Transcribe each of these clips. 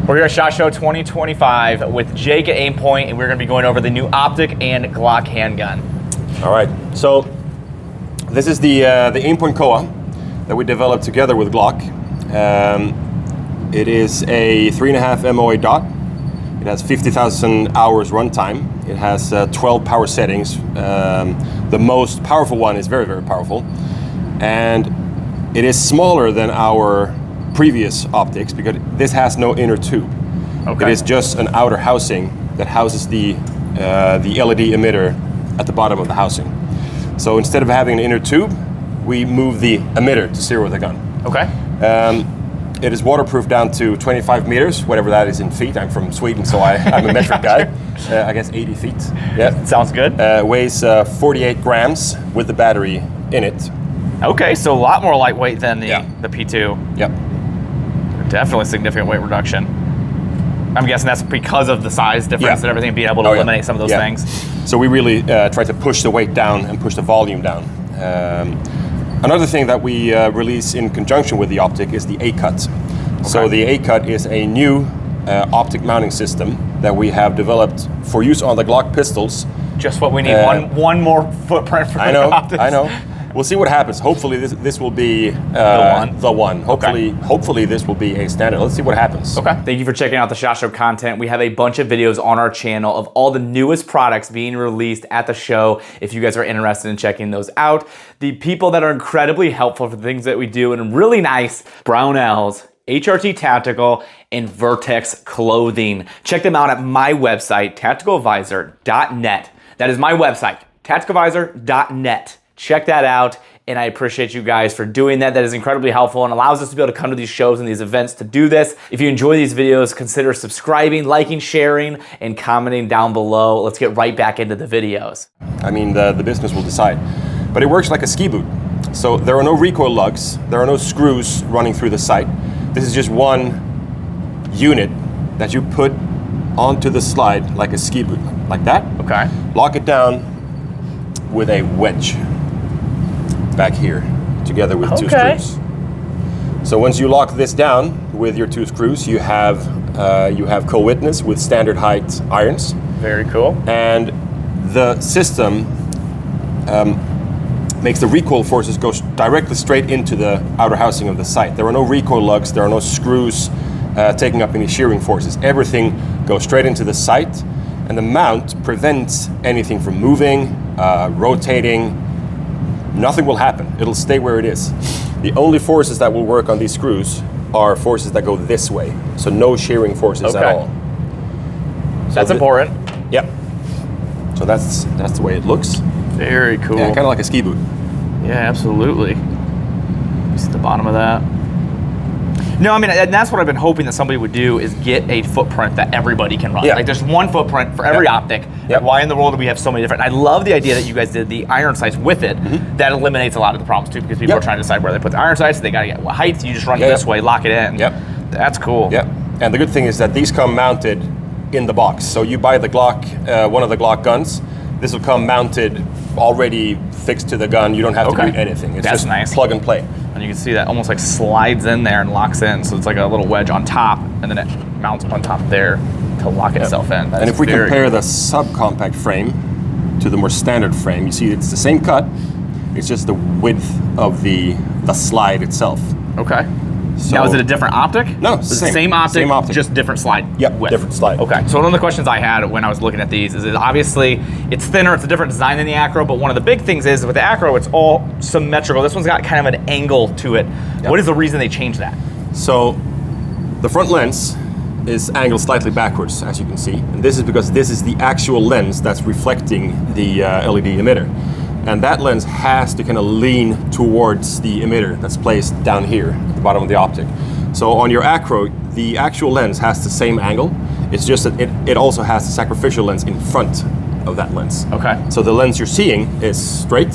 We're here at SHOT Show 2025 with Jake at Aimpoint, and we're going to be going over the new Optic and Glock handgun. All right, so this is the Aimpoint COA that we developed together with Glock. It is a 3.5 MOA dot. It has 50,000 hours runtime. It has 12 power settings. The most powerful one is very, very powerful. And it is smaller than our previous optics because this has no inner tube. Okay. It is just an outer housing that houses the LED emitter at the bottom of the housing. So instead of having an inner tube, we move the emitter to zero the gun. Okay. It is waterproof down to 25 meters, whatever that is in feet. I'm from Sweden, so I'm a metric guy. I guess 80 feet. Yeah. Sounds good. Weighs 48 grams with the battery in it. Okay, so a lot more lightweight than the P2. Yep. Definitely significant weight reduction. I'm guessing that's because of the size difference and everything, being able to eliminate some of those things. So we really try to push the weight down and push the volume down. Another thing that we release in conjunction with the Optic is the A-Cut. Okay. So the A-Cut is a new optic mounting system that we have developed for use on the Glock pistols. Just what we need, one more footprint for the optics. I know. We'll see what happens. Hopefully this will be the one. Hopefully this will be a standard. Let's see what happens. Okay. Thank you for checking out the SHOT Show content. We have a bunch of videos on our channel of all the newest products being released at the show if you guys are interested in checking those out. The people that are incredibly helpful for the things that we do and really nice, Brownells, HRT Tactical, and Vertex Clothing. Check them out at my website, tacticaladvisor.net. That is my website, tacticaladvisor.net. Check that out, and I appreciate you guys for doing that. That is incredibly helpful and allows us to be able to come to these shows and these events to do this. If you enjoy these videos, consider subscribing, liking, sharing, and commenting down below. Let's get right back into the videos. I mean, the business will decide. But it works like a ski boot. So there are no recoil lugs, there are no screws running through the sight. This is just one unit that you put onto the slide like a ski boot, like that. Okay. Lock it down with a wedge back here, together with two screws. So once you lock this down with your two screws, you have co-witness with standard height irons. Very cool. And the system makes the recoil forces go directly straight into the outer housing of the sight. There are no recoil lugs, there are no screws taking up any shearing forces. Everything goes straight into the sight, and the mount prevents anything from moving, rotating. Nothing will happen. It'll stay where it is. The only forces that will work on these screws are forces that go this way. So no shearing forces at all. So that's important. Yep. So that's the way it looks. Very cool. Yeah, kind of like a ski boot. Yeah, absolutely. You see the bottom of that? No, I mean, and that's what I've been hoping that somebody would do is get a footprint that everybody can run. Like there's one footprint for every optic. Like, why in the world do we have so many different? I love the idea that you guys did the iron sights with it. That eliminates a lot of the problems too, because people are trying to decide where they put the iron sights. They got to get what height. You just run it this way, lock it in. That's cool. And the good thing is that these come mounted in the box. So you buy the Glock, one of the Glock guns. This will come mounted, already fixed to the gun. You don't have to do anything. It's just nice. Plug and play. And you can see that almost like slides in there and locks in. So it's like a little wedge on top, and then it mounts on top there to lock itself in. And if we compare the subcompact frame to the more standard frame, you see it's the same cut. It's just the width of the slide itself. Okay. So now, is it a different optic? No, it's the same optic, just different slide. Yep, different slide. Okay, so one of the questions I had when I was looking at these is that obviously it's thinner, it's a different design than the Acro, but one of the big things is with the Acro, it's all symmetrical. This one's got kind of an angle to it. What is the reason they changed that? So the front lens is angled slightly backwards, as you can see. And this is because this is the actual lens that's reflecting the LED emitter. And that lens has to kind of lean towards the emitter that's placed down here at the bottom of the optic. So on your Acro, the actual lens has the same angle. It's just that it also has the sacrificial lens in front of that lens. Okay. So the lens you're seeing is straight,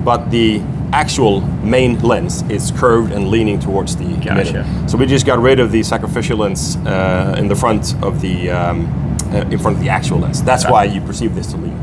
but the actual main lens is curved and leaning towards the emitter. So we just got rid of the sacrificial lens in the front of the actual lens. That's why you perceive this to lean.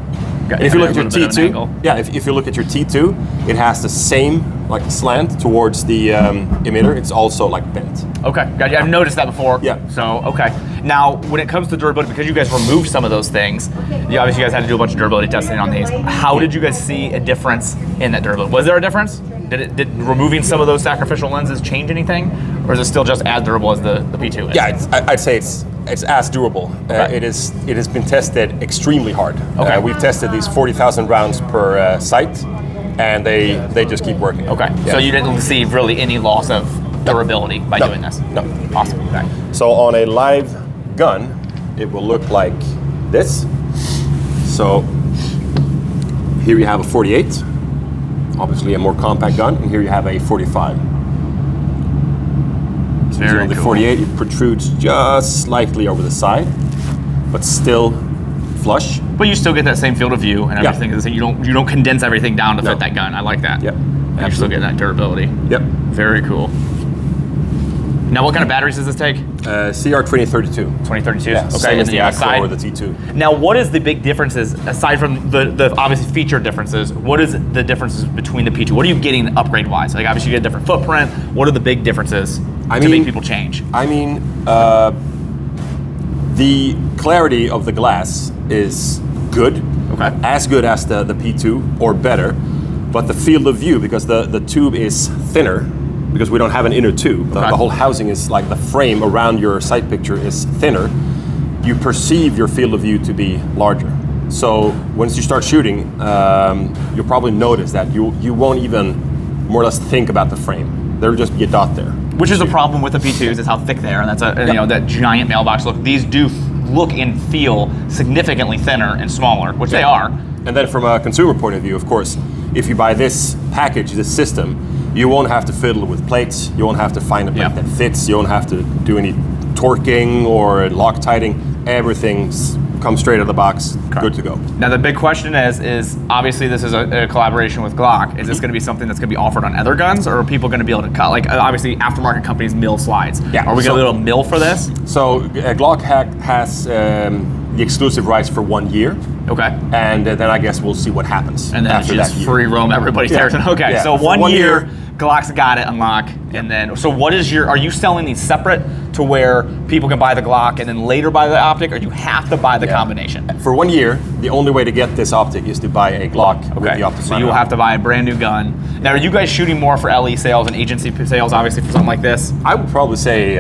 And if you look at your T2, if you look at your T2, it has the same like slant towards the emitter, it's also like bent. Okay, gotcha. I've noticed that before. Yeah. So, okay. Now, when it comes to durability, because you guys removed some of those things, obviously you guys had to do a bunch of durability testing on these. How did you guys see a difference in that durability? Was there a difference? Did removing some of those sacrificial lenses change anything? Or is it still just as durable as the P2 is? Yeah, I'd say it's as durable. Okay. It has been tested extremely hard. Okay. We've tested these 40,000 rounds per sight, and they just keep working. Okay, Yeah. so you didn't see really any loss of durability by doing this? No. Awesome, okay. So on a live gun, it will look like this. So here you have a 48, obviously a more compact gun, and here you have a 45. So Very on the cool. 48, it protrudes just slightly over the side, but still flush. But you still get that same field of view and everything. Yeah. You don't condense everything down to No. fit that gun. I like that. Yep. And you're still getting that durability. Yep. Very cool. Now, what kind of batteries does this take? CR 2032. 2032. Yeah, Okay, same and as then the you have a Acro side. or the T2. Now, what is the big differences aside from the obviously feature differences? What is the differences between the P2? What are you getting upgrade wise? Like obviously you get a different footprint. What are the big differences to make people change? I mean, the clarity of the glass is good. Okay. As good as the P2 or better, but the field of view, because the tube is thinner, because we don't have an inner tube, the whole housing is like the frame around your sight picture is thinner, you perceive your field of view to be larger. So once you start shooting, you'll probably notice that you won't even more or less think about the frame. There'll just be a dot there. Which is a problem with the P2s, is how thick they are, and that's that giant mailbox look. These do look and feel significantly thinner and smaller, which they are. And then from a consumer point of view, of course, if you buy this package, this system, you won't have to fiddle with plates, you won't have to find a plate that fits, you won't have to do any torquing or Loctiting. Everything's comes straight out of the box, good to go. Now the big question is obviously this is a collaboration with Glock. Is this going to be something that's going to be offered on other guns, or are people going to be able to cut? Like obviously aftermarket companies mill slides. Yeah. Are we going to be able to mill for this? So Glock has the exclusive rights for 1 year. Okay. And then I guess we'll see what happens And then after it's just that year. free roam everybody's territory. Okay, Yeah. so For 1 1 year, year. Glock's got it, unlock, and then, so what is are you selling these separate to where people can buy the Glock and then later buy the Optic, or you have to buy the combination? For 1 year, the only way to get this Optic is to buy a Glock with Okay, the Optic. so you'll have to buy a brand new gun. Now, are you guys shooting more for LE sales and agency sales, obviously, for something like this? I would probably say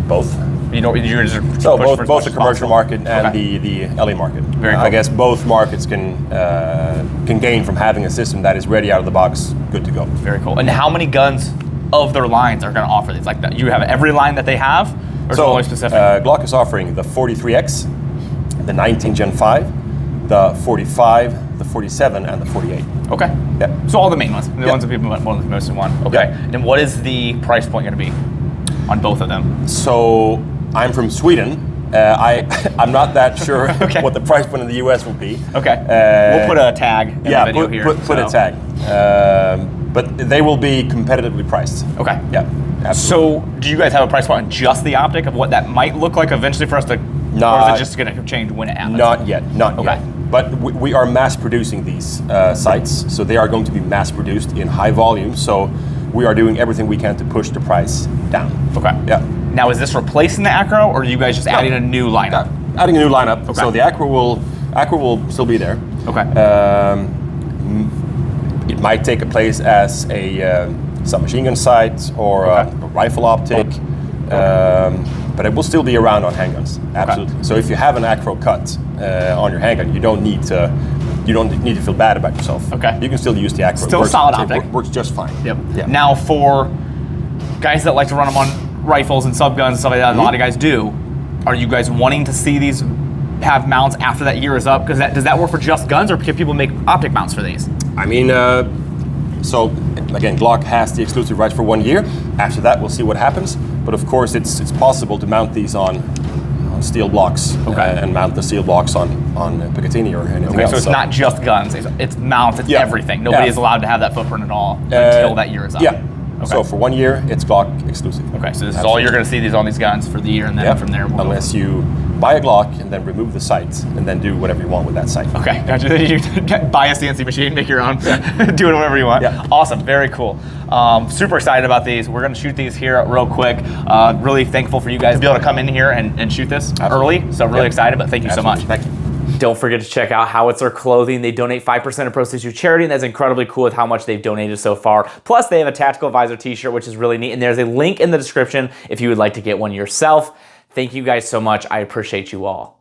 both. You know, you're just So push for as both much the as commercial possible. market and Okay. the LE market. Very cool. I guess both markets can gain from having a system that is ready out of the box, good to go. Very cool. And how many guns of their lines are going to offer these? Like that, you have every line that they have, or is it only specific? Glock is offering the 43X, the 19 Gen 5, the 45, the 47, and the 48. Okay. Yeah. So all the main ones, the ones that people mostly want. Okay. Yeah. And then what is the price point going to be on both of them? So I'm from Sweden. I'm not that sure what the price point in the US will be. Okay. We'll put a tag in the video here. Put a tag. But they will be competitively priced. Okay. Yeah. Absolutely. So do you guys have a price point on just the Optic of what that might look like eventually for us to, or is it just going to change when it happens? Not yet. Okay. But we are mass producing these sites, so they are going to be mass produced in high volume. So we are doing everything we can to push the price down. Okay. Yeah. Now, is this replacing the Acro, or are you guys just adding a new lineup? Adding a new lineup. Okay. So the Acro will still be there. Okay. It might take a place as a submachine gun sight or a rifle optic, but it will still be around on handguns. Absolutely. Okay. So if you have an Acro cut on your handgun, you don't need to feel bad about yourself. Okay. You can still use the Acro. Still solid optic. Works just fine. Yep. Yeah. Now, for guys that like to run them on rifles and subguns and stuff like that, a lot of guys do. Are you guys wanting to see these have mounts after that year is up? Because does that work for just guns, or can people make optic mounts for these? I mean, so again, Glock has the exclusive rights for 1 year. After that, we'll see what happens. But of course, it's possible to mount these on steel blocks and mount the steel blocks on Picatinny or anything else. So it's not just guns; it's mounts, it's everything. Nobody is allowed to have that footprint at all until that year is up. Yeah. Okay. So for 1 year, it's Glock exclusive. Okay, so this is all you're going to see these on these guns for the year, and then from there we'll unless you buy a Glock and then remove the sight and then do whatever you want with that sight. Okay, gotcha. You buy a CNC machine, make your own, do it whatever you want. Yeah. Awesome, very cool. Super excited about these. We're gonna shoot these here real quick. Really thankful for you guys to be able to come in here and shoot this early. So really excited, but thank you so much. Thank you. Don't forget to check out Howitzer Clothing. They donate 5% of proceeds to charity, and that's incredibly cool with how much they've donated so far. Plus, they have a Tactical Advisor t-shirt, which is really neat, and there's a link in the description if you would like to get one yourself. Thank you guys so much. I appreciate you all.